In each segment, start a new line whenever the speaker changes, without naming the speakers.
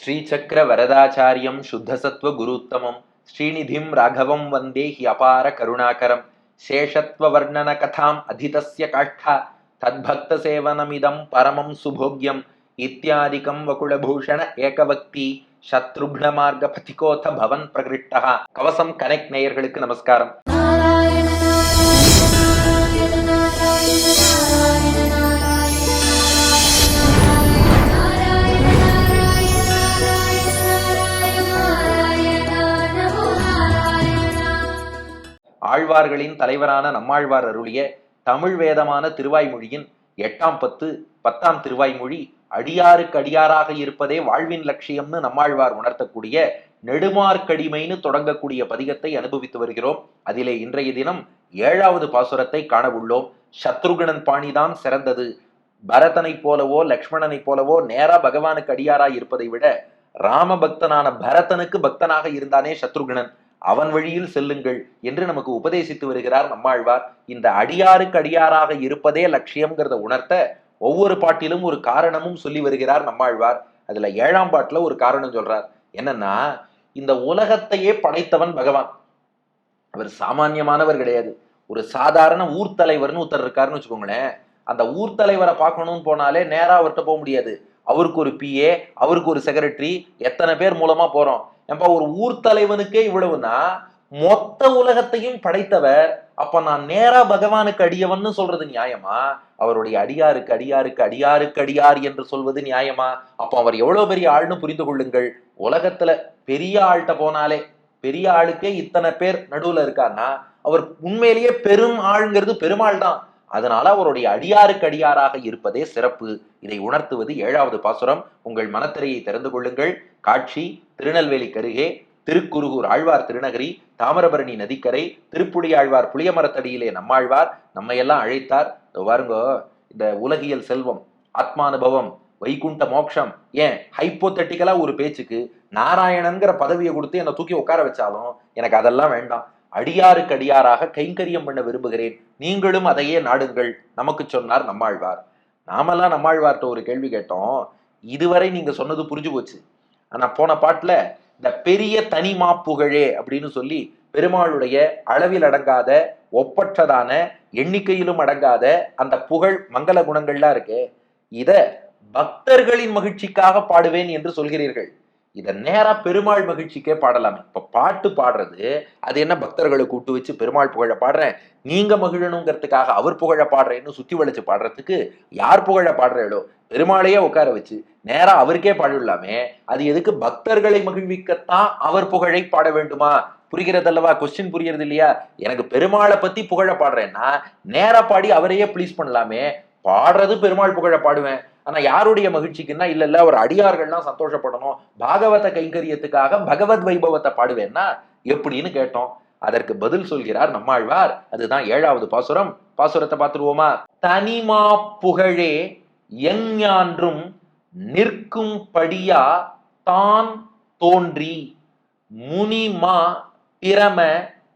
ஸ்ரீசக்கர வரதாச்சாரியம் சுத்தசத்வ குருத்தமம் ஸ்ரீநிதிம் ராகவம் வந்தே he அபார கருணாகரம் சேஷத்வ வர்ணன கதாம் அதிதஸ்ய காஷ்டா தத்பக்த சேவனமிதம் பரமம் சுபோக்யம் இத்தியாதிகம் வகுளபூஷண ஏகவக்தி சத்ருக்ன மார்க்க பதிகோத பவன் பிரகிருஷ்டா. கவசம் கனெக்ட் நேயர்களுக்கு நமஸ்காரம். ஆழ்வார்களின் தலைவரான நம்மாழ்வார் அருளிய தமிழ் வேதமான திருவாய்மொழியின் 8ஆம் பத்து 10ஆம் திருவாய்மொழி அடியாருக்கு அடியாராக இருப்பதே வாழ்வின் லட்சியம்னு நம்மாழ்வார் உணர்த்தக்கூடிய நெடுமார்க்கடிமைன்னு தொடங்கக்கூடிய பதிகத்தை அனுபவித்து வருகிறோம். அதிலே இன்றைய தினம் 7வது பாசுரத்தை காண உள்ளோம். சத்ருகணன் பாணிதான் சிறந்தது. பரதனை போலவோ லக்ஷ்மணனை போலவோ நேரா பகவானுக்கு அடியாராய் இருப்பதை விட ராம பக்தனான பரதனுக்கு பக்தனாக இருந்தானே சத்ருகணன், அவன் வழியில் செல்லுங்கள் என்று நமக்கு உபதேசித்து வருகிறார் நம்மாழ்வார். இந்த அடியாருக்கு அடியாராக இருப்பதே லட்சியம்ங்கிறத உணர்த்த ஒவ்வொரு பாட்டிலும் ஒரு காரணமும் சொல்லி வருகிறார் நம்மாழ்வார். அதுல 7ஆம் பாட்டுல ஒரு காரணம் சொல்றார். என்னன்னா, இந்த உலகத்தையே படைத்தவன் பகவான். அவர் சாமானியமானவர் கிடையாது. ஒரு சாதாரண ஊர் தலைவர்னு ஒருத்தர் இருக்காருன்னு வச்சுக்கோங்களேன். அந்த ஊர் தலைவரை பார்க்கணும்னு போனாலே நேரா அவர்கிட்ட போக முடியாது. அவருக்கு ஒரு பிஏ, அவருக்கு ஒரு செக்ரட்டரி, எத்தனை பேர் மூலமா போறோம். ஏன்பா, ஒரு ஊர் தலைவனுக்கே இவ்வளவுனா மொத்த உலகத்தையும் படைத்தவர். அப்ப நான் நேரா பகவானுக்கு அடியவன்னு சொல்றது நியாயமா? அவருடைய அடியாருக்கு அடியாருக்கு அடியாருக்கு அடியார் என்று சொல்வது நியாயமா? அப்போ அவர் எவ்வளவு பெரிய ஆள்னு புரிந்து கொள்ளுங்கள். உலகத்துல பெரிய ஆள்கிட்ட போனாலே, பெரிய ஆளுக்கே இத்தனை பேர் நடுவுல இருக்காருன்னா அவர் உண்மையிலேயே பெரும் ஆளுங்கிறது பெருமாள் தான். அதனால அவருடைய அடியாருக்கு அடியாராக இருப்பதே சிறப்பு. இதை உணர்த்துவது 7வது பாசுரம். உங்கள் மனத்திரையை திறந்து கொள்ளுங்கள். காட்சி திருநெல்வேலி கருகே திருக்குருகூர் ஆழ்வார் திருநகரி, தாமிரபரணி நதிக்கரை, திருப்புடி ஆழ்வார் புளிய மரத்தடியிலே நம்மாழ்வார் நம்மையெல்லாம் அழைத்தார். பாருங்கோ, இந்த உலகியல் செல்வம், ஆத்மானுபவம், வைகுண்ட மோட்சம், ஏன் ஹைப்போதெட்டிக்கலா ஒரு பேச்சுக்கு நாராயணன்கிற பதவியை கொடுத்து என்னை தூக்கி உட்கார வச்சாலும் எனக்கு அதெல்லாம் வேண்டாம். அடியாருக்கு அடியாராக கைங்கரியம் பண்ண விரும்புகிறேன், நீங்களும் அதையே நாடுங்கள் நமக்கு சொன்னார் நம்மாழ்வார். நாமெல்லாம் நம்மாழ்வார்ட்ட ஒரு கேள்வி கேட்டோம். இதுவரை நீங்க சொன்னது புரிஞ்சு போச்சு. ஆனா போன பாட்டுல இந்த பெரிய தனிமா புகழே அப்படின்னு சொல்லி பெருமாளுடைய அளவில் அடங்காத, ஒப்பற்றதான, எண்ணிக்கையிலும் அடங்காத அந்த புகழ் மங்கள குணங்கள்லாம் இருக்கு. இத பக்தர்களின் மகிழ்ச்சிக்காக பாடுவேன் என்று சொல்கிறீர்கள். இத நேரா பெருமாள் மகிழ்ச்சிக்கே பாடலாமே. இப்ப பாட்டு பாடுறது அது என்ன, பக்தர்களை கூட்டு வச்சு பெருமாள் புகழ பாடுறேன், நீங்க மகிழணுங்கிறதுக்காக அவர் புகழ பாடுறேன்னு சுத்தி வளைச்சு பாடுறதுக்கு யார் புகழ பாடுறேளோ பெருமாளையே உட்கார வச்சு நேரா அவருக்கே பாடிடலாமே. அது எதுக்கு பக்தர்களை மகிழ்விக்கத்தான் அவர் புகழை பாட வேண்டுமா? புரிகிறதல்லவா? கொஸ்டின் புரியுறது இல்லையா? எனக்கு பெருமாளை பத்தி புகழ பாடுறேன்னா நேரா பாடி அவரையே ப்ளீஸ் பண்ணலாமே. பாடுறது பெருமாள் புகழ பாடுவேன். ஆனா யாருடைய மகிழ்ச்சிக்குன்னா, இல்ல அவர் அடியார்கள்லாம் சந்தோஷப்படணும், பாகவத கைங்கரியத்துக்காக பகவத் வைபவத்தை பாடுவேன்னா எப்படின்னு கேட்டோம். அதற்கு பதில் சொல்கிறார் நம்மாழ்வார். அதுதான் 7வது பாசுரம். பாசுரத்தை பார்த்துருவோமா? தனிமா புகழே எஞ்ஞான்றும் நிற்கும் படியா தான் தோன்றி முனிமா பிரம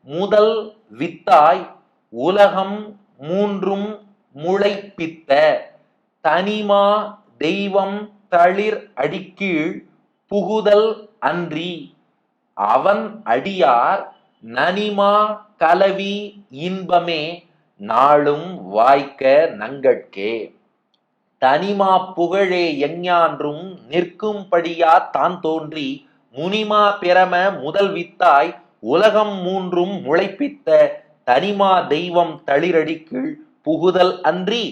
முதல் வித்தாய் உலகம் மூன்றும் முளைப்பித்த தனிமா தெய்வம் தளிர் அடிக்கீழ் புகுதல் அன்றி அவன் அடியார் நனிமா கலவி இன்பமே நாளும் வாய்க்க நங்கட்கே. தனிமா புகழே எஞ்ஞான்றும் நிற்கும்படியா தான் தோன்றி முனிமா பிரம முதல் வித்தாய் உலகம் மூன்றும் முளைப்பித்த தனிமா தெய்வம் தளிரடிக்கீழ் புகுதல் அன்றி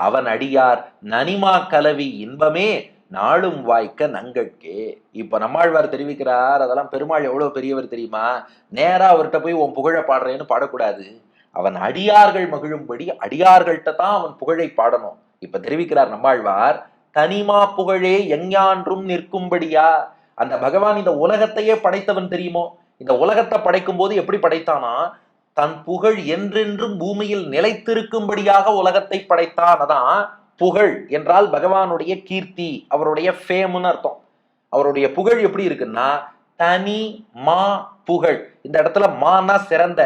அவன் அடியார் நனிமா கலவி இன்பமே நாளும் வாய்க்க நங்கட்கே. இப்ப நம்மாழ்வார் தெரிவிக்கிறார், அதெல்லாம் பெருமாள் எவ்வளவு பெரியவர் தெரியுமா? நேரா அவர்கிட்ட போய் உன் புகழ பாடுறேன்னு பாடக்கூடாது. அவன் அடியார்கள் மகிழும்படி அடியார்கள்ட்ட தான் அவன் புகழை பாடணும். இப்ப தெரிவிக்கிறார் நம்மாழ்வார், தனிமா புகழே எஞ்ஞான்றும் நிற்கும்படியா. அந்த பகவான் இந்த உலகத்தையே படைத்தவன் தெரியுமோ? இந்த உலகத்தை படைக்கும் போது எப்படி படைத்தானா, தன் புகழ் என்றென்றும் பூமியில் நிலைத்திருக்கும்படியாக உலகத்தை படைத்தான். அதான் புகழ் என்றால் பகவானுடைய கீர்த்தி, அவருடைய ஃபேம்னு அர்த்தம். அவருடைய புகழ் எப்படி இருக்குன்னா தனி மா புகழ். இந்த இடத்துல மானா சிறந்த,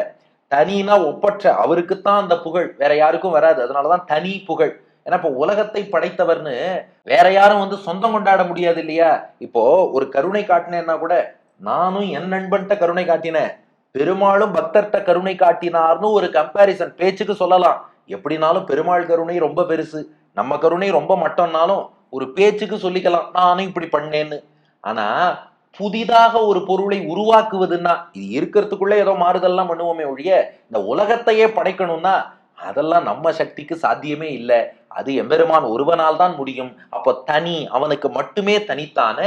தனினா ஒப்பற்ற, அவருக்குத்தான் அந்த புகழ், வேற யாருக்கும் வராது. அதனாலதான் தனி புகழ். ஏன்னா இப்போ உலகத்தை படைத்தவர்னு வேற யாரும் வந்து சொந்தம் கொண்டாட முடியாது இல்லையா? இப்போ ஒரு கருணை காட்டினேன்னா கூட நானும் என் நண்பன்ட்ட கருணை காட்டினேன், பெருமாளும் பக்தர்கிட்ட கருணை காட்டினார்னு ஒரு கம்பாரிசன் பேச்சுக்கு சொல்லலாம். எப்படினாலும் பெருமாள் கருணை ரொம்ப பெருசு, நம்ம கருணை ரொம்ப மட்டம்னாலும் ஒரு பேச்சுக்கு சொல்லிக்கலாம் நானும் இப்படி பண்ணேன்னு. ஆனா புதிதாக ஒரு பொருளை உருவாக்குவதுன்னா இது இருக்கிறதுக்குள்ள ஏதோ மாறுதல்லாம் பண்ணுவோமே ஒழிய இந்த உலகத்தையே படைக்கணும்னா அதெல்லாம் நம்ம சக்திக்கு சாத்தியமே இல்லை. அது எம்பெருமான் ஒருவனால் தான் முடியும். அப்போ தனி அவனுக்கு மட்டுமே தனித்தான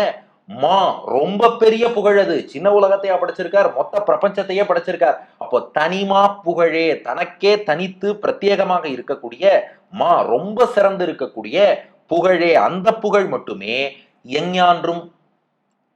மா ரொம்ப பெரிய புகழ். அது சின்ன உலகத்தையா படைச்சிருக்கார், மொத்த பிரபஞ்சத்தையே படைச்சிருக்கார். அப்போ தனிமா புகழே தனக்கே தனித்து பிரத்யேகமாக இருக்கக்கூடிய மா ரொம்ப சிறந்து இருக்கக்கூடிய புகழே அந்த புகழ் மட்டுமே எஞ்ஞான்றும்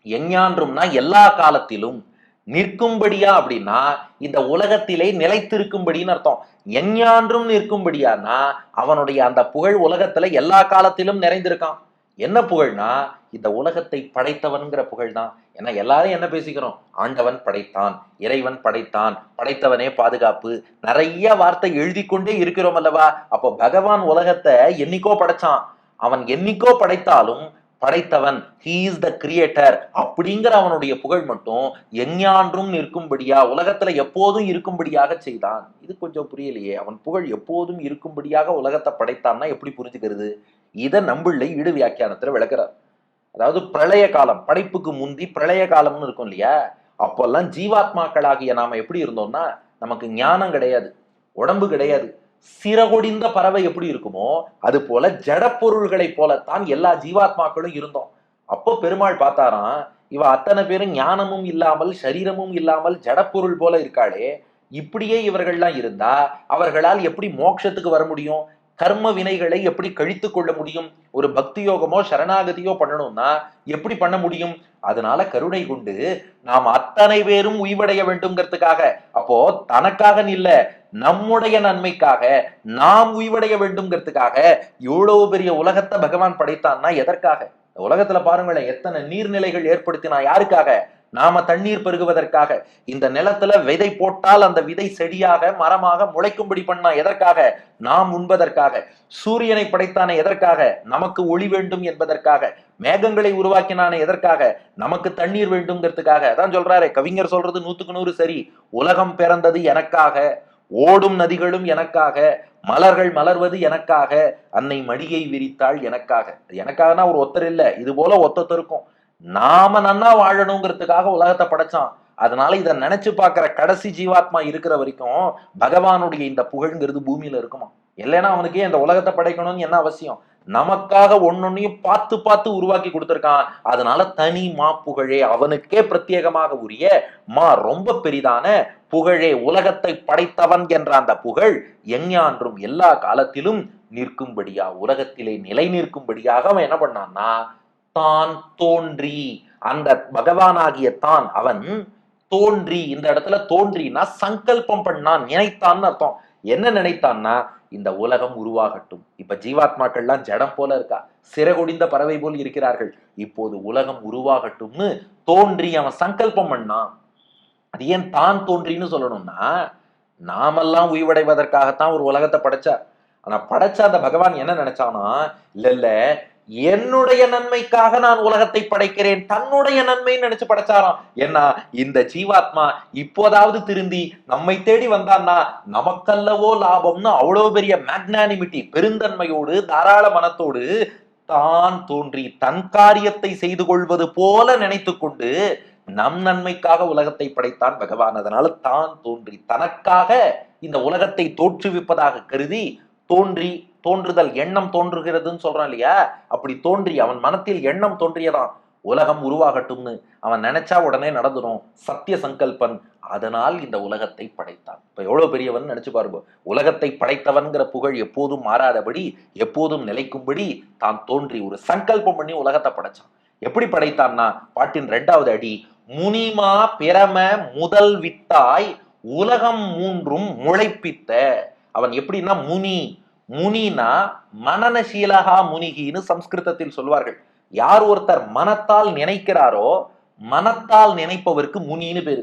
எஞ்ஞான்றும்னா எல்லா காலத்திலும் நிற்கும்படியா அப்படின்னா இந்த உலகத்திலே நிலைத்திருக்கும்படின்னு அர்த்தம். எஞ்ஞான்றும் நிற்கும்படியானா அவனுடைய அந்த புகழ் உலகத்துல எல்லா காலத்திலும் நிறைந்திருக்கான். என்ன புகழ்னா இந்த உலகத்தை படைத்தவன்கிற புகழ் தான். ஏன்னா எல்லாரும் என்ன பேசிக்கிறோம், ஆண்டவன் படைத்தான், இறைவன் படைத்தான், படைத்தவனே பாதுகாப்பு, நிறைய வார்த்தை எழுதி கொண்டே இருக்கிறோம் அல்லவா? அப்போ பகவான் உலகத்தை என்னைக்கோ படைச்சான். அவன் என்னைக்கோ படைத்தாலும் படைத்தவன், he is the creator அப்படிங்கிற அவனுடைய புகழ் மட்டும் எஞ்ஞான்றும் நிற்கும்படியா உலகத்துல எப்போதும் இருக்கும்படியாக செய்தான். இது கொஞ்சம் புரியலையே, அவன் புகழ் எப்போதும் இருக்கும்படியாக உலகத்தை படைத்தான்னா எப்படி புரிஞ்சுக்கிறது? இதை நம்பிள்ளை ஈடு வியாக்கியானத்துல விளக்குறார். அதாவது பிரளய காலம், படைப்புக்கு முந்தி பிரளய காலம்னு இருக்கும் இல்லையா? அப்பெல்லாம் ஜீவாத்மாக்களாகிய நாம எப்படி இருந்தோம்னா நமக்கு ஞானம் கிடையாது, உடம்பு கிடையாது. சிறகொடிந்த பறவை எப்படி இருக்குமோ அது போல ஜட பொருள்களை போலத்தான் எல்லா ஜீவாத்மாக்களும் இருந்தோம். அப்போ பெருமாள் பார்த்தாராம், இவ அத்தனை பேரும் ஞானமும் இல்லாமல் சரீரமும் இல்லாமல் ஜடப்பொருள் போல இருக்காளே, இப்படியே இவர்கள்லாம் இருந்தா அவர்களால் எப்படி மோட்சத்துக்கு வர முடியும்? கர்ம வினைகளை எப்படி கழித்து கொள்ள முடியும்? ஒரு பக்தி யோகமோ சரணாகதியோ பண்ணணும்னா எப்படி பண்ண முடியும்? அதனால கருணை கொண்டு நாம் அத்தனை பேரும் உய்வடைய வேண்டும்ங்கிறதுக்காக, அப்போ தனக்காக இல்ல நம்முடைய நன்மைக்காக நாம் உய்வடைய வேண்டும்ங்கிறதுக்காக இவ்வளவு பெரிய உலகத்தை பகவான் படைத்தான்னா எதற்காக? உலகத்துல பாருங்களேன், எத்தனை நீர்நிலைகள் ஏற்படுத்தினா யாருக்காக? நாம தண்ணீர் பெருகுவதற்காக. இந்த நிலத்துல விதை போட்டால் அந்த விதை செடியாக மரமாக முளைக்கும்படி பண்ணா எதற்காக? நாம் உண்பதற்காக. சூரியனை படைத்தானே எதற்காக? நமக்கு ஒளி வேண்டும் என்பதற்காக. மேகங்களை உருவாக்கினானே எதற்காக? நமக்கு தண்ணீர் வேண்டும்ங்கிறதுக்காக. அதான் சொல்றாரு கவிஞர், சொல்றது 100க்கு 100 சரி. உலகம் பிறந்தது எனக்காக, ஓடும் நதிகளும் எனக்காக, மலர்கள் மலர்வது எனக்காக, அன்னை மடியை விரித்தாள் எனக்காக. எனக்காகனா ஒரு ஒத்தர் இல்ல, இது போல ஒத்தொத்தருக்கும் நாம நன்னா வாழணுங்கிறதுக்காக உலகத்தை படைச்சான். அதனால இதை நினைச்சு பார்க்கிற கடைசி ஜீவாத்மா இருக்கிற வரைக்கும் பகவானுடைய இந்த புகழ்ங்கிறது பூமியில இருக்குமா? இல்லைன்னா அவனுக்கே இந்த உலகத்தை படைக்கணும்னு என்ன அவசியம்? நமக்காக ஒன்னொன்னையும் பார்த்து பார்த்து உருவாக்கி கொடுத்திருக்கான். அதனால தனி மா புகழே அவனுக்கே பிரத்யேகமாக உரிய மா ரொம்ப பெரிதான புகழே, உலகத்தை படைத்தவன் என்ற அந்த புகழ் எஞ்ஞான்றும் எல்லா காலத்திலும் நிற்கும்படியா உலகத்திலே நிலை நிற்கும்படியாக அவன் என்ன பண்ணான்னா தான் தோன்றி, அந்த பகவானாகிய தான் அவன் தோன்றி, இந்த இடத்துல தோன்றினா சங்கல்பம் பண்ணான், நினைத்தான்னு அர்த்தம். என்ன நினைத்தான்னா இந்த உலகம் உருவாகட்டும். இப்ப ஜீவாத்மாக்கள்லாம் ஜடம் போல இருக்கா, சிறகுடிந்த பறவை போல் இருக்கிறார்கள். இப்போது உலகம் உருவாகட்டும்னு தோன்றி அவன் சங்கல்பம் பண்ணான். அது ஏன் தான் தோன்றின்னு சொல்லணும்னா, நாமெல்லாம் உய்வடைவதற்காகத்தான் ஒரு உலகத்தை படைச்சார். ஆனா படைச்ச அந்த பகவான் என்ன நினைச்சானா, இல்ல என்னுடைய நன்மைக்காக நான் உலகத்தை படைக்கிறேன், தன்னுடைய நன்மைன்னு நினைச்சு படைச்சாராம். ஏன்னா இந்த ஜீவாத்மா இப்போதாவது திருந்தி நம்மை தேடி வந்தான்னா நமக்கல்லவோ லாபம்னு அவ்வளவு பெரிய மேக்னானிமிட்டி, பெருந்தன்மையோடு தாராள மனத்தோடு தான் தோன்றி தன் காரியத்தை செய்து கொள்வது போல நினைத்து கொண்டு நம் நன்மைக்காக உலகத்தை படைத்தான் பகவான். அதனால தான் தோன்றி தனக்காக இந்த உலகத்தை தோற்றுவிப்பதாக கருதி தோன்றி, தோன்றுதல் எண்ணம் தோன்றுகிறதுன்னு சொல்றான் இல்லையா, அப்படி தோன்றி அவன் மனத்தில் எண்ணம் தோன்றியதான் உலகம் உருவாகட்டும்னு. அவன் நினைச்சா உடனே நடந்துடும், சத்திய சங்கல்பன். அதனால் இந்த உலகத்தை படைத்தான். இப்ப எவ்வளவு பெரியவன் நினைச்சு பாருங்க. உலகத்தை படைத்தவன்கிற புகழ் எப்போதும் மாறாதபடி எப்போதும் நிலைக்கும்படி தான் தோன்றி ஒரு சங்கல்பம் பண்ணி உலகத்தை படைச்சான். எப்படி படைத்தான்னா பாட்டின் 2வது அடி, முனிமா பிரம முதல் வித்தாய் உலகம் மூன்றும் முளைப்பித்த. அவன் எப்படின்னா முனி, முனினா மனநசீலகா முனிகின்னு சம்ஸ்கிருதத்தில் சொல்வார்கள். யார் ஒருத்தர் மனத்தால் நினைக்கிறாரோ, மனத்தால் நினைப்பவருக்கு முனின்னு பேரு.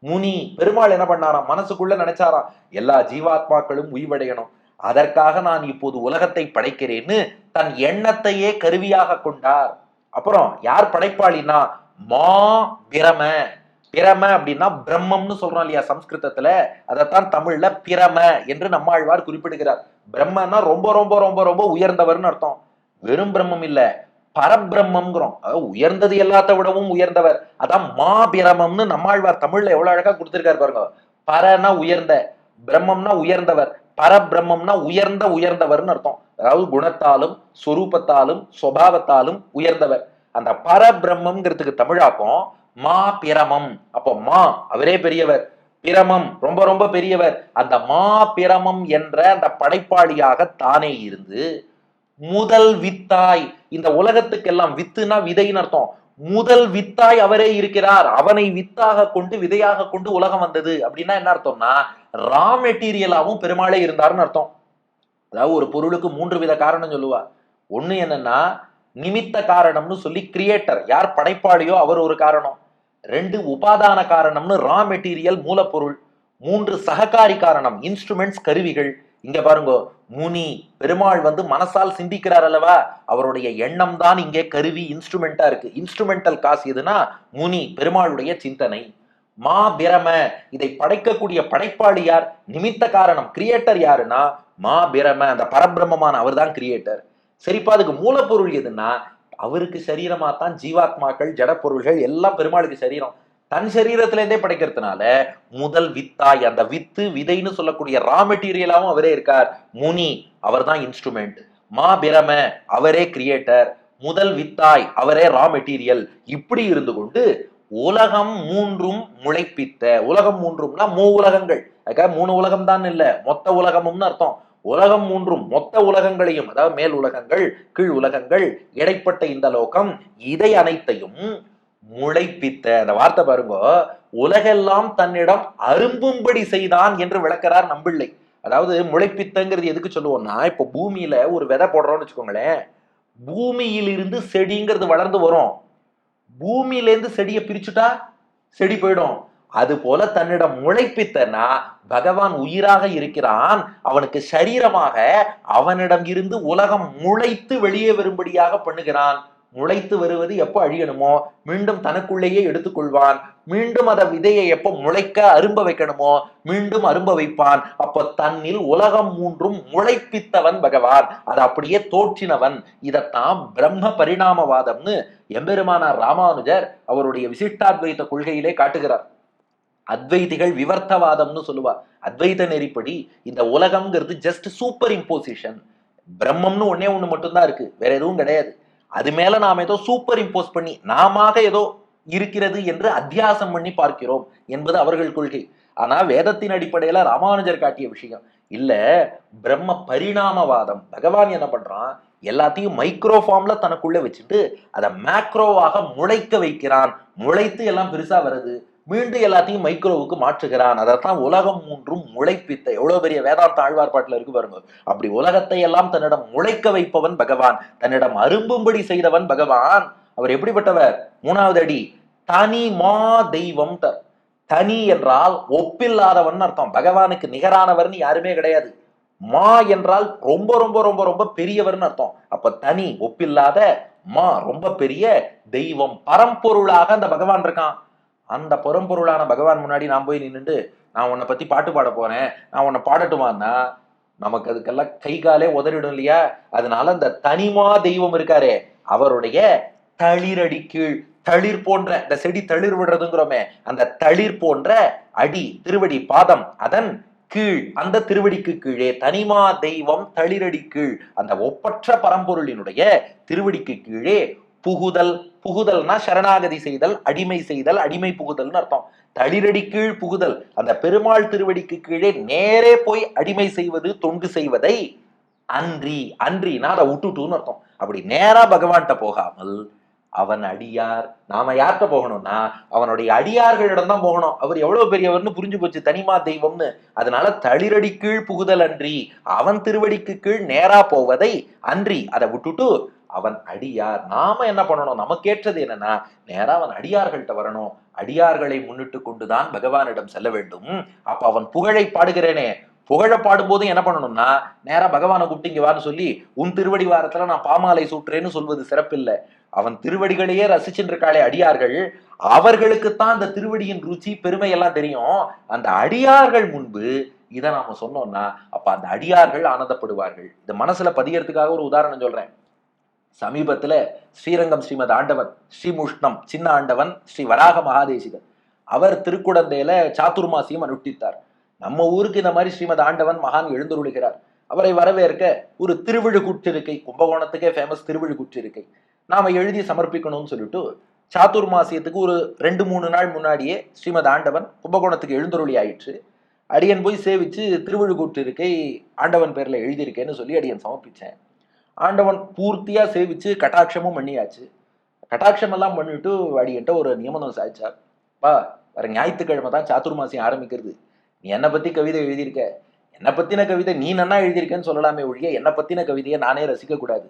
முனி பெருமாள் என்ன பண்ணாராம், மனசுக்குள்ள நினைச்சாராம் எல்லா ஜீவாத்மாக்களும் உய்வடையணும். அதற்காக நான் இப்போது உலகத்தை படைக்கிறேன்னு தன் எண்ணத்தையே கருவியாக கொண்டார். அப்புறம் யார் படைப்பாளினா மா பிரம. பிரம அப்படின்னா பிரம்மம்னு சொல்றோம் இல்லையா சம்ஸ்கிருதத்துல, அதைத்தான் தமிழ்ல பிரம என்று நம்மாழ்வார் குறிப்பிடுகிறார். பிரம்மன்னா ரொம்ப ரொம்ப ரொம்ப ரொம்ப உயர்ந்தவர்னு அர்த்தம். வெறும் பிரம்மம் இல்ல, பரபிரம்மம்ங்கிறோம். அதாவது உயர்ந்தது எல்லாத்த விடவும் உயர்ந்தவர். அதான் மாபிரமம்னு நம்மாழ்வார் தமிழ்ல எவ்வளவு அழகா கொடுத்திருக்காரு பாருங்க. பரனா உயர்ந்த, பிரம்மம்னா உயர்ந்தவர், பரபிரம்மம்னா உயர்ந்த உயர்ந்தவர்னு அர்த்தம். அதாவது குணத்தாலும் சொரூபத்தாலும் சுபாவத்தாலும் உயர்ந்தவர். அந்த பரபிரம்மம்ங்கிறதுக்கு தமிழாக்கம் மா பிரமம். அப்போ மா அவரே பெரியவர், பிரமம் ரொம்ப ரொம்ப பெரியவர். அந்த மா பிரமம் என்ற அந்த படைப்பாளியாக தானே இருந்து முதல் வித்தாய், இந்த உலகத்துக்கெல்லாம் வித்துனா விதைன்னு அர்த்தம், முதல் வித்தாய் அவரே இருக்கிறார். அவனை வித்தாக கொண்டு விதையாக கொண்டு உலகம் வந்தது அப்படின்னா என்ன அர்த்தம்னா ரா மெட்டீரியலாவும் பெருமாளே இருந்தாருன்னு அர்த்தம். அதாவது ஒரு பொருளுக்கு 3 வித காரணம் சொல்லுவா. ஒண்ணு என்னன்னா நிமித்த காரணம்னு சொல்லி கிரியேட்டர் யார் படைப்பாளியோ அவர் ஒரு காரணம். 2 உபாதான காரணம்னு ரா மெட்டீரியல் மூலப்பொருள். 3 சககாரி காரணம் இன்ஸ்ட்ருமெண்ட்ஸ் கருவிகள். இங்க பாருங்க, முனி பெருமாள் மனசால் சிந்திக்கிறார் அல்லவா, அவருடைய எண்ணம் தான் இங்கே கருவி இன்ஸ்ட்ருமெண்டா இருக்கு. இன்ஸ்ட்ருமெண்டல் காசு எதுனா முனி பெருமாளுடைய சிந்தனை. மா பிரம, இதை படைக்கக்கூடிய படைப்பாளி யார், நிமித்த காரணம் கிரியேட்டர் யாருன்னா மா பிரம, அந்த பரபிரம்மமான அவர் தான் கிரியேட்டர். சரிப்பா, அதுக்கு மூலப்பொருள் எதுன்னா அவருக்கு சரீரமா தான் ஜீவாத்மாக்கள் ஜட பொருள்கள் எல்லாம் பெருமாளுக்கு சரீரம். தன் சரீரத்துல இருந்தே படைக்கிறதுனால முதல் வித்தாய், அந்த வித்து விதைன்னு சொல்லக்கூடிய ரா மெட்டீரியலாவும் அவரே இருக்கார். முனி அவர் தான் இன்ஸ்ட்ருமெண்ட், மா பிரம அவரே கிரியேட்டர், முதல் வித்தாய் அவரே ரா மெட்டீரியல். இப்படி இருந்து கொண்டு உலகம் 3ம் முளைப்பித்த. உலகம் 3ம்னா உலகங்கள், அதுக்காக 3 உலகம் தான் இல்ல, மொத்த உலகமும்னு அர்த்தம். உலகம் 3ம் மொத்த உலகங்களையும், அதாவது மேல் உலகங்கள் கீழ் உலகங்கள் இடைப்பட்ட இந்த லோகம், இதை அனைத்தையும் முளைப்பித்த. அந்த வார்த்தை பாருங்க, உலகெல்லாம் தன்னிடம் அரும்பும்படி செய்தான் என்று விளக்கிறார் நம்பிள்ளை. அதாவது முளைப்பித்தங்கிறது எதுக்கு சொல்லுவோம்னா, இப்ப பூமியில ஒரு விதை போடுறோம்னு வச்சுக்கோங்களேன், பூமியிலிருந்து செடிங்கிறது வளர்ந்து வரும், பூமியிலேருந்து செடியை பிரிச்சுட்டா செடி போயிடும். அது போல தன்னிடம் முளைப்பித்தனா பகவான் உயிராக இருக்கிறான், அவனுக்கு சரீரமாக அவனிடம் இருந்து உலகம் முளைத்து வெளியே வரும்படியாக பண்ணுகிறான். முளைத்து வருவது எப்போ அழியணுமோ மீண்டும் தனக்குள்ளேயே எடுத்துக்கொள்வான். மீண்டும் அதை விதையை எப்போ முளைக்க அரும்ப வைக்கணுமோ மீண்டும் அரும்ப வைப்பான். அப்போ தன்னில் உலகம் 3ம் முளைப்பித்தவன் பகவான், அதை அப்படியே தோற்றினவன். இதத்தான் பிரம்ம பரிணாமவாதம்னு எம்பெருமானார் ராமானுஜர் அவருடைய விசிஷ்டாத்வைத கொள்கையிலே காட்டுகிறார். அத்வைதிகள் விவர்த்தவாதம்னு சொல்லுவார். அத்வைத நெறிப்படி இந்த உலகம்ங்கிறது ஜஸ்ட் சூப்பர் இம்போசிஷன். பிரம்மம்னு ஒன்னே ஒண்ணு மட்டும்தான் இருக்கு, வேற எதுவும் கிடையாது. அது மேல நாம ஏதோ சூப்பர் இம்போஸ் பண்ணி நாம ஏதோ இருக்கிறது என்று அத்தியாசம் பண்ணி பார்க்கிறோம் என்பது அவர்கள் கொள்கை. ஆனா வேதத்தின் அடிப்படையில ராமானுஜர் காட்டிய விஷயம் இல்ல, பிரம்ம பரிணாமவாதம். பகவான் என்ன பண்றான், எல்லாத்தையும் மைக்ரோ ஃபார்ம்ல தனக்குள்ள வச்சுட்டு அதை மேக்ரோவாக முளைக்க வைக்கிறான். முளைத்து எல்லாம் பெருசா வருது, மீண்டும் எல்லாத்தையும் மைக்ரோவுக்கு மாற்றுகிறான். அதைத்தான் உலகம் 3ம் முளைப்பித்த. எவ்வளவு பெரிய வேதாந்த ஆழ்வார்பாட்டுல இருக்கு பாருங்க. அப்படி உலகத்தை எல்லாம் தன்னிடம் முளைக்க வைப்பவன் பகவான், தன்னிடம் அரும்பும்படி செய்தவன் பகவான். அவர் எப்படிப்பட்டவர், 3வது அடி தனி மா தெய்வம். தனி என்றால் ஒப்பில்லாதவன் அர்த்தம். பகவானுக்கு நிகரானவர்னு யாருமே கிடையாது. மா என்றால் ரொம்ப ரொம்ப ரொம்ப ரொம்ப பெரியவர்னு அர்த்தம். அப்ப தனி ஒப்பில்லாத, மா ரொம்ப பெரிய, தெய்வம் பரம்பொருளாக அந்த பகவான் இருக்கான். அந்த பரம்பொருளான பகவான் முன்னாடி நான் போய் நின்றுட்டு நான் உன்னை பத்தி பாட்டு பாட போறேன், நான் உன்னை பாடட்டுமான்னா நமக்கு அதுக்கெல்லாம் கை காலே உதறிடும் இல்லையா. அதனால அந்த தனிமா தெய்வம் இருக்காரே அவருடைய தளிரடி கீழ், தளிர் போன்ற, இந்த செடி தளிர் விடுறதுங்கிறோமே, அந்த தளிர் போன்ற அடி திருவடி பாதம், அதன் கீழ், அந்த திருவடிக்கு கீழே தனிமா தெய்வம் தளிரடி கீழ், அந்த ஒப்பற்ற பரம்பொருளினுடைய திருவடிக்கு கீழே புகுதல். புகுதல்னா சரணாகதி செய்தல், அடிமை செய்தல், அடிமை புகுதல்னு அர்த்தம். தளிரடி கீழ் புகுதல், அந்த பெருமாள் திருவடிக்கு கீழே நேரே போய் அடிமை செய்வது, தொண்டு செய்வதை அன்றி. அன்றினா அதை விட்டுட்டுன்னு அர்த்தம். அப்படி நேரா பகவான்கிட்ட போகாமல் அவன் அடியார், நாம யார்கிட்ட போகணும்னா அவனுடைய அடியார்களிடம் தான் போகணும். அவர் எவ்வளவு பெரியவர்னு புரிஞ்சு போச்சு, தனிமா தெய்வம்னு. அதனால தளிரடி கீழ் புகுதல் அன்றி, அவன் திருவடிக்கு கீழ் நேரா போவதை அன்றி, அதை விட்டுட்டு அவன் அடியார். நாம என்ன பண்ணணும், நமக்கு ஏற்றது என்னன்னா நேரா அவன் அடியார்கள்ட்ட வரணும். அடியார்களை முன்னிட்டு கொண்டுதான் பகவானிடம் செல்ல வேண்டும். அப்ப அவன் புகழை பாடுகிறேனே, புகழ பாடும்போது என்ன பண்ணணும்னா நேரா பகவானை கூப்பிட்டு இங்க வான்னு சொல்லி உன் திருவடி வாரத்துல நான் பாமாலை சூட்டுறேன்னு சொல்வது சிறப்பில்லை. அவன் திருவடிகளையே ரசிச்சுட்டு இருக்காளே அடியார்கள், அவர்களுக்குத்தான் அந்த திருவடியின் ருச்சி பெருமை எல்லாம் தெரியும். அந்த அடியார்கள் முன்பு இதை நாம சொன்னோம்னா அப்ப அந்த அடியார்கள் ஆனந்தப்படுவார்கள். இந்த மனசுல பதியறதுக்காக ஒரு உதாரணம் சொல்றேன். சமீபத்துல ஸ்ரீரங்கம் ஸ்ரீமத் ஆண்டவன், ஸ்ரீமுஷ்ணம் சின்ன ஆண்டவன், ஸ்ரீ வராக மகாதேசிகர் அவர் திருக்குடந்தையில சாத்துர்மாசியம் அனுஷ்டித்தார். நம்ம ஊருக்கு இந்த மாதிரி ஸ்ரீமத் ஆண்டவன் மகான் எழுந்தருளுகிறார். அவரை வரவேற்க ஒரு திருவிழு கூற்றிருக்கை, கும்பகோணத்துக்கே ஃபேமஸ் திருவிழு கூற்றிருக்கை நாம எழுதி சமர்ப்பிக்கணும்னு சொல்லிட்டு சாத்துர்மாசியத்துக்கு ஒரு 2-3 நாள் முன்னாடியே ஸ்ரீமத் ஆண்டவன் கும்பகோணத்துக்கு எழுந்தருளி ஆயிற்று. அடியன் போய் சேவிச்சு திருவிழுக்கூட்டு இருக்கை ஆண்டவன் பேர்ல எழுதியிருக்கேன்னு சொல்லி அடியன் சமர்ப்பிச்சேன். ஆண்டவன் பூர்த்தியா சேவிச்சு கட்டாட்சமும் பண்ணியாச்சு. கட்டாட்சம் எல்லாம் பண்ணிட்டு அடியன்ட்ட ஒரு நியமனம் சாதிச்சார். பா, வர ஞாயிற்றுக்கிழமை தான் சாத்துர்மாசியம் ஆரம்பிக்கிறது. நீ என்னை பத்தி கவிதை எழுதியிருக்க, என்னை பத்தின கவிதை நீ நன்னா எழுதியிருக்கேன்னு சொல்லலாமே ஒழிய என்னை பத்தின கவிதையை நானே ரசிக்க கூடாது.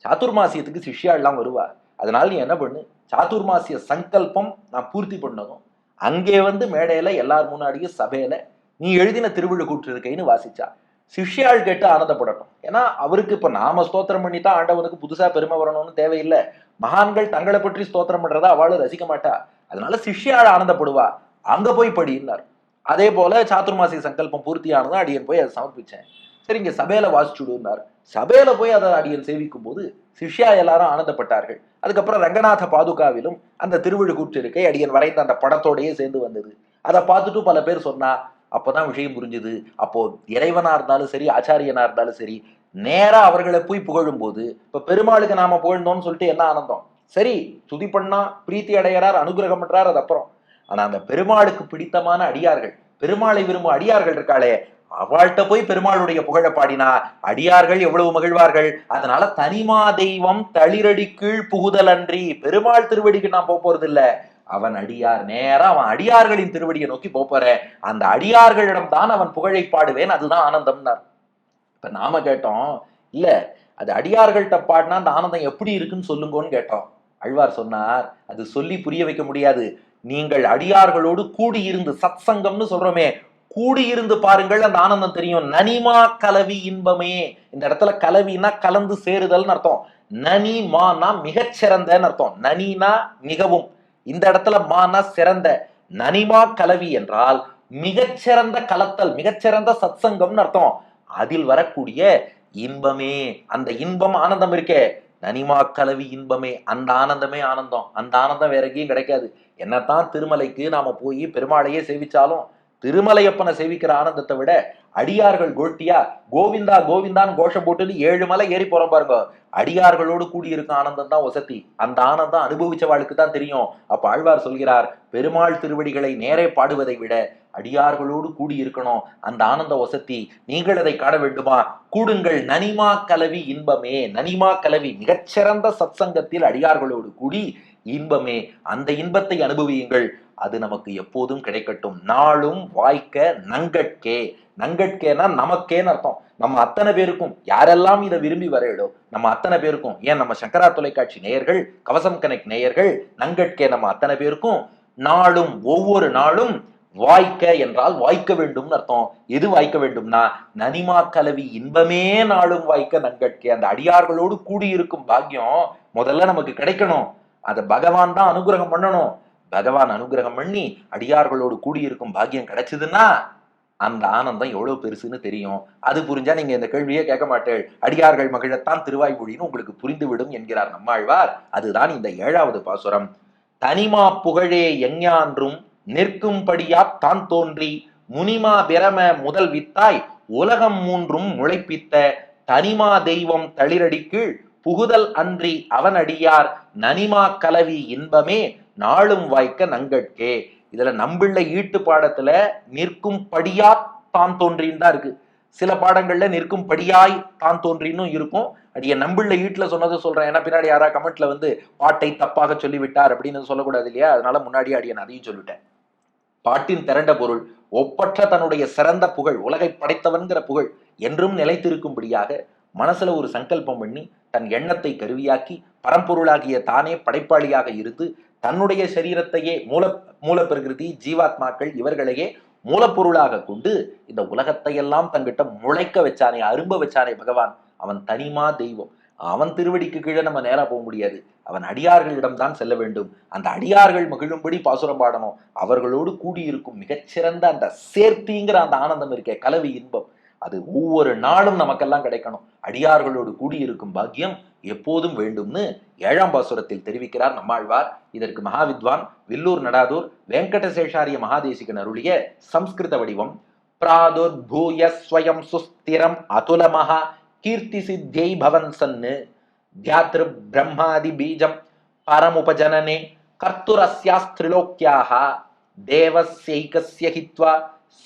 சாத்துர்மாசியத்துக்கு சிஷ்யா எல்லாம் வருவா, அதனால நீ என்ன பண்ணு, சாத்துர்மாசிய சங்கல்பம் நான் பூர்த்தி பண்ணதும் அங்கே வந்து மேடையில எல்லார் முன்னாடியும் சபையில நீ எழுதின திருவிழு கூற்றிருக்கைன்னு வாசிச்சா சிஷ்யாள் கேட்டு ஆனந்தப்படட்டும். ஏன்னா அவருக்கு இப்ப நாம ஸ்தோத்திரம் பண்ணித்தான் ஆண்டவனுக்கு புதுசா பெருமை வரணும்னு தேவையில்லை. மகான்கள் தங்களை பற்றி ஸ்தோத்திரம் பண்றதா அவளும் ரசிக்க மாட்டா, அதனால சிஷ்யாள் ஆனந்தப்படுவா, அங்க போய் படினார். அதே போல சாத்துர்மாசி சங்கல்பம் பூர்த்தி ஆனதும் அடியன் போய் அதை சமர்ப்பிச்சேன். சரி, இங்க சபையில வாசிச்சுடுனார். சபையில போய் அதை அடியன் சேவிக்கும் போது சிஷ்யா எல்லாரும் ஆனந்தப்பட்டார்கள். அதுக்கப்புறம் ரங்கநாத பாதுகாவிலும் அந்த திருவிழு கூற்றிருக்கை அடியன் வரைந்த அந்த படத்தோடையே சேர்ந்து வந்தது. அதை பார்த்துட்டு பல பேர் சொன்னா அப்பதான் விஷயம் புரிஞ்சுது. அப்போ இறைவனா இருந்தாலும் சரி, ஆச்சாரியனா இருந்தாலும் சரி, நேரா அவர்களை போய் புகழும் போது, இப்ப பெருமாளுக்கு நாம புகழ்ந்தோம்னு சொல்லிட்டு என்ன ஆனந்தம், சரி துதி பண்ணா பிரீத்தி அடைகிறார், அனுகிரகம் பண்றார், அது அப்புறம். ஆனா அந்த பெருமாளுக்கு பிடித்தமான அடியார்கள், பெருமாளை விரும்பும் அடியார்கள் இருக்காளே, அவள்கிட்ட போய் பெருமாளுடைய புகழ பாடினா அடியார்கள் எவ்வளவு மகிழ்வார்கள். அதனால தனிமா தெய்வம் தளிரடி கீழ் புகுதல் அன்றி, பெருமாள் திருவடிக்கு நான் போறது இல்ல, அவன் அடியார், நேரா அவன் அடியார்களின் திருவடியை நோக்கி போற, அந்த அடியார்களிடம் தான் அவன் புகழை பாடுவேன், அதுதான் ஆனந்தம்னார். இப்ப நாம கேட்டோம், இல்ல அது அடியார்கள்ட்ட பாடினா அந்த ஆனந்தம் எப்படி இருக்குன்னு சொல்லுங்கன்னு கேட்டோம். ஆழ்வார் சொன்னார், அது சொல்லி புரிய வைக்க முடியாது. நீங்கள் அடியார்களோடு கூடியிருந்து, சத் சங்கம்னு சொல்றோமே, கூடியிருந்து பாருங்கள், அந்த ஆனந்தம் தெரியும். நனிமா கலவி இன்பமே, இந்த இடத்துல கலவினா கலந்து சேருதல்னு அர்த்தம். நனிமானா மிகச்சிறந்தன்னு அர்த்தம். நனினா மிகவும், இந்த இடத்துல மானா சிறந்த. நனிமா கலவி என்றால் மிகச்சிறந்த கலத்தல், மிகச்சிறந்த சத்சங்கம்னு அர்த்தம். அதில் வரக்கூடிய இன்பமே, அந்த இன்பம் ஆனந்தம் இருக்கே, நனிமா கலவி இன்பமே, அந்த ஆனந்தமே ஆனந்தம். அந்த ஆனந்தம் வேற எங்கேயும் கிடைக்காது. என்னத்தான் திருமலைக்கு நாம போய் பெருமாளையே சேவிச்சாலும் திருமலையப்பனை சேவிக்கிற ஆனந்தத்தை விட அடியார்கள் கோஷ்டியா கோவிந்தா கோவிந்தான்னு கோஷம் போட்டு 7 மலை ஏறி போறோம் பாருங்க, அடியார்களோடு கூடியிருக்க ஆனந்தம் தான் வசதி. அந்த ஆனந்தம் அனுபவிச்சவாளுக்கு தான் தெரியும். அப்ப ஆழ்வார் சொல்கிறார், பெருமாள் திருவடிகளை நேரே பாடுவதை விட அடியார்களோடு கூடி இருக்கணும், அந்த ஆனந்த வசதி. நீங்கள் அதை காண வேண்டுமா, கூடுங்கள் நனிமா கலவி இன்பமே. நனிமா கலவி மிகச்சிறந்த சத்சங்கத்தில் அடியார்களோடு கூடி இன்பமே, அந்த இன்பத்தை அனுபவியுங்கள், அது நமக்கு எப்போதும் கிடைக்கட்டும். நாளும் வாய்க்க நங்கட்கே. நங்கட்கேனா நமக்கேன்னு அர்த்தம். நம்ம அத்தனை பேருக்கும், யாரெல்லாம் இதை விரும்பி வரையிடும், நம்ம அத்தனை பேருக்கும், ஏன் நம்ம சங்கரா தொலைக்காட்சி நேயர்கள், கவசம் கனெக்ட் நேயர்கள், நங்கட்கே நம்ம அத்தனை பேருக்கும் நாளும், ஒவ்வொரு நாளும் வாய்க்க என்றால் வாய்க்க வேண்டும்னு அர்த்தம். எது வாய்க்க வேண்டும்னா நனிமா கலவி இன்பமே நாளும் வாய்க்க நங்கட்கே. அந்த அடியார்களோடு கூடியிருக்கும் பாக்கியம் முதல்ல நமக்கு கிடைக்கணும். அதை பகவான் தான் அனுகிரகம் பண்ணணும். பகவான் அனுகிரகம் பண்ணி அடியார்களோடு கூடியிருக்கும் பாக்கியம் கிடைச்சதுன்னா அந்த ஆனந்தம் எவ்வளவு பெருசுன்னு தெரியும். அது புரிஞ்சா நீங்க இந்த கேள்வியே கேட்க மாட்டேள். அடியார்கள் மகிழத்தான் திருவாய்மொழின்னு உங்களுக்கு புரிந்துவிடும் என்கிறார் நம்மாழ்வார். அதுதான் இந்த 7வது பாசுரம். தனிமா புகழே எஞ்ஞான்றும் நிற்கும்படியா தான் தோன்றி முனிமா பிரம முதல் வித்தாய் உலகம் 3ம் முளைப்பித்த தனிமா தெய்வம் தளிரடி கீழ் புகுதல் அன்றி அவன் அடியார் நனிமா கலவி இன்பமே நாளும் வாய்க்க நங்கட்கே. இதுல நம்பிள்ளை ஈட்டு பாடத்துல நிற்கும் படியா தான் தோன்றின்னு தான் இருக்கு. சில பாடங்கள்ல நிற்கும் படியாய் தான் தோன்றின்னு இருக்கும். அது என் நம்பிள்ளை ஈட்டுல சொன்னதை சொல்றேன். ஏன்னா பின்னாடி யாரா கமெண்ட்ல வந்து பாட்டை தப்பாக சொல்லிவிட்டார் அப்படின்னு சொல்லக்கூடாது இல்லையா, அதனால முன்னாடியே அடியன் அதையும் சொல்லிட்டேன். பாட்டின் திரண்ட பொருள் ஒப்பற்ற தன்னுடைய சிறந்த புகழ், உலகை படைத்தவன்கிற புகழ் என்றும் நிலைத்திருக்கும்படியாக மனசுல ஒரு சங்கல்பம் பண்ணி தன் எண்ணத்தை கருவியாக்கி பரம்பொருளாகிய தானே படைப்பாளியாக இருந்து தன்னுடைய சரீரத்தையே மூல பிரகிருதி ஜீவாத்மாக்கள் இவர்களையே மூலப்பொருளாக கொண்டு இந்த உலகத்தை எல்லாம் தங்கிட்ட முளைக்க வச்சானே, அரும்ப வச்சானே பகவான், அவன் தனிமா தெய்வம். அவன் திருவடிக்கு கீழே நம்ம நேரா போக முடியாது. அவன் அடியார்களிடம் தான் செல்ல வேண்டும். அந்த அடியார்கள் மகிழும்படி பாசுரம் பாடணும். அவர்களோடு கூடியிருக்கும் மிகச்சிறந்த அந்த சேர்த்திங்கிற அந்த ஆனந்தம் இருக்கே, கலவி இன்பம், அது ஒவ்வொரு நாளும் நமக்கெல்லாம் கிடைக்கணும். அடியார்களோடு கூடியிருக்கும் பாக்கியம் எப்போதும் வேண்டும்னு 7ஆம் பாசுரத்தில் தெரிவிக்கிறார் நம்மாழ்வார். இதற்கு மகாவித்வான் வில்லூர் நடாதூர் வெங்கடசேஷாரிய மகாதேசிகன் அருளிய சம்ஸ்கிருத வடிவம். பிராதுர்பூய ஸ்வயம் சுஸ்திரம் அதுலமஹா கீர்த்தி சித்தியை பவன் சன்னு தியாத்ரு பிரம்மாதி பீஜம் பரமுபஜனனே கர்த்துரஸ்யாஸ்திரிலோக்யாஹ தேவஸ்யைகஸ்ய ஹித்வா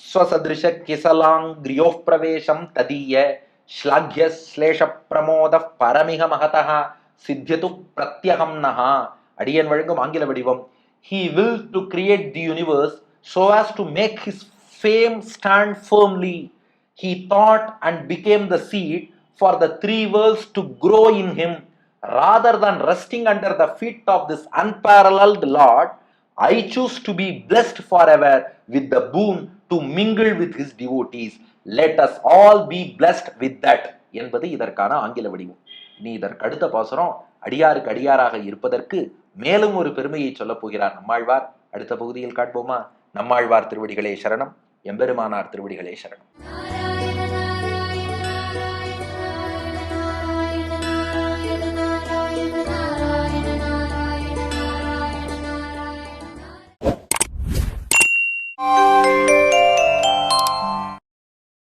ஸ்வசதிருஷ கிசலாங்கிரியோः பிரவேசம் ததீய ஸ்லாக்ய ஸ்லேஷ பிரமோத பரமிக மகதः சித்தியது பிரத்யகம் நஹா. அடியன் வழங்கும் ஆங்கில வடிவம். He willed to create the universe so as to make his fame stand firmly. He thought and became the seed for the three worlds to grow in him. Rather than resting under the feet of this unparalleled Lord, I choose to be blessed forever with the boon to mingle with his devotees. Let us all be blessed with that என்பது இதற்கான ஆங்கில வடிவம். இனி இதற்கு அடுத்த பாசுரம் அடியாருக்கு அடியாராக இருப்பதற்கு மேலும் ஒரு பெருமையை சொல்லப் போகிறார் நம்மாழ்வார். அடுத்த பகுதியில் காண்போமா? நம்மாழ்வார் திருவடிகளே சரணம், எம்பெருமானார் திருவடிகளே சரணம்.